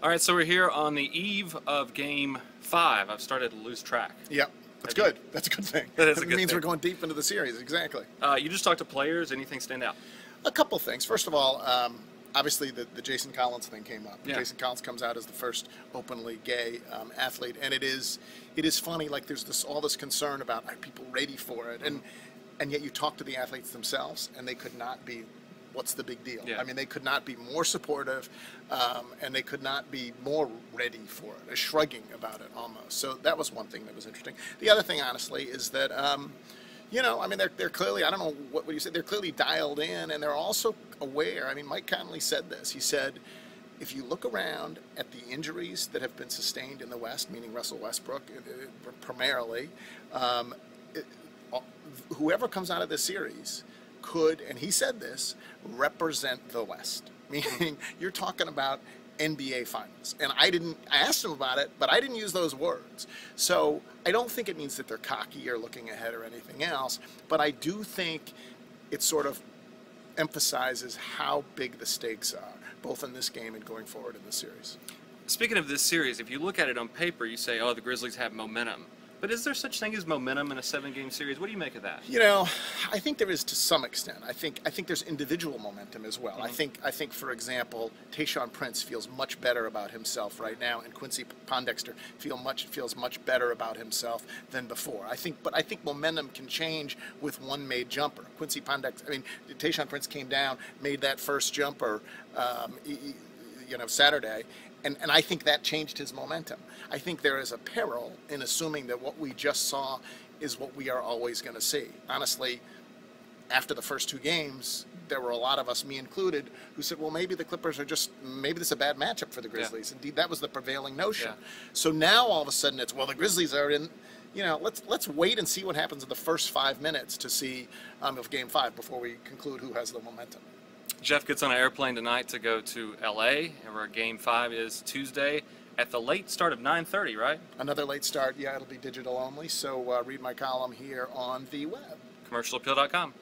All right, so we're here on the eve of Game 5. I've started to lose track. Yep, that's good. That's a good thing. That is a It good means thing. we're going deep into the series, exactly. You just talked to players. Anything stand out? A couple things. First of all, obviously the Jason Collins thing came up. Yeah. Jason Collins comes out as the first openly gay athlete, and it is funny. Like there's all this concern about are people ready for it, and yet you talk to the athletes themselves, and they could not be. What's the big deal? Yeah. I mean, they could not be more supportive, and they could not be more ready for it, shrugging about it almost. So that was one thing that was interesting. The other thing, honestly, is that, you know, I mean, they're clearly, I don't know what you said, they're clearly dialed in, and they're also aware. I mean, Mike Conley said this. He said, if you look around at the injuries that have been sustained in the West, meaning Russell Westbrook primarily, whoever comes out of this series could, and he said this, represent the West. Meaning, you're talking about NBA Finals. And I asked him about it, but I didn't use those words. So I don't think it means that they're cocky or looking ahead or anything else, but I do think it sort of emphasizes how big the stakes are, both in this game and going forward in the series. Speaking of this series, if you look at it on paper, you say, oh, the Grizzlies have momentum. But is there such thing as momentum in a 7-game series? What do you make of that? You know, I think there is to some extent. I think there's individual momentum as well. Mm-hmm. I think, for example, Tayshaun Prince feels much better about himself right now, and Quincy Pondexter feels much better about himself than before. But I think momentum can change with one made jumper. Quincy Pondexter, I mean, Tayshaun Prince came down, made that first jumper, you know, Saturday. And I think that changed his momentum. I think there is a peril in assuming that what we just saw is what we are always going to see. Honestly, after the first 2 games, there were a lot of us, me included, who said, well, maybe the Clippers are maybe this is a bad matchup for the Grizzlies. Yeah. Indeed, that was the prevailing notion. Yeah. So now all of a sudden it's, well, the Grizzlies are in, you know, let's wait and see what happens in the first 5 minutes to see of Game 5 before we conclude who has the momentum. Geoff gets on an airplane tonight to go to L.A., where Game 5 is Tuesday at the late start of 9:30, right? Another late start, yeah, it'll be digital only, so read my column here on the web. Commercialappeal.com.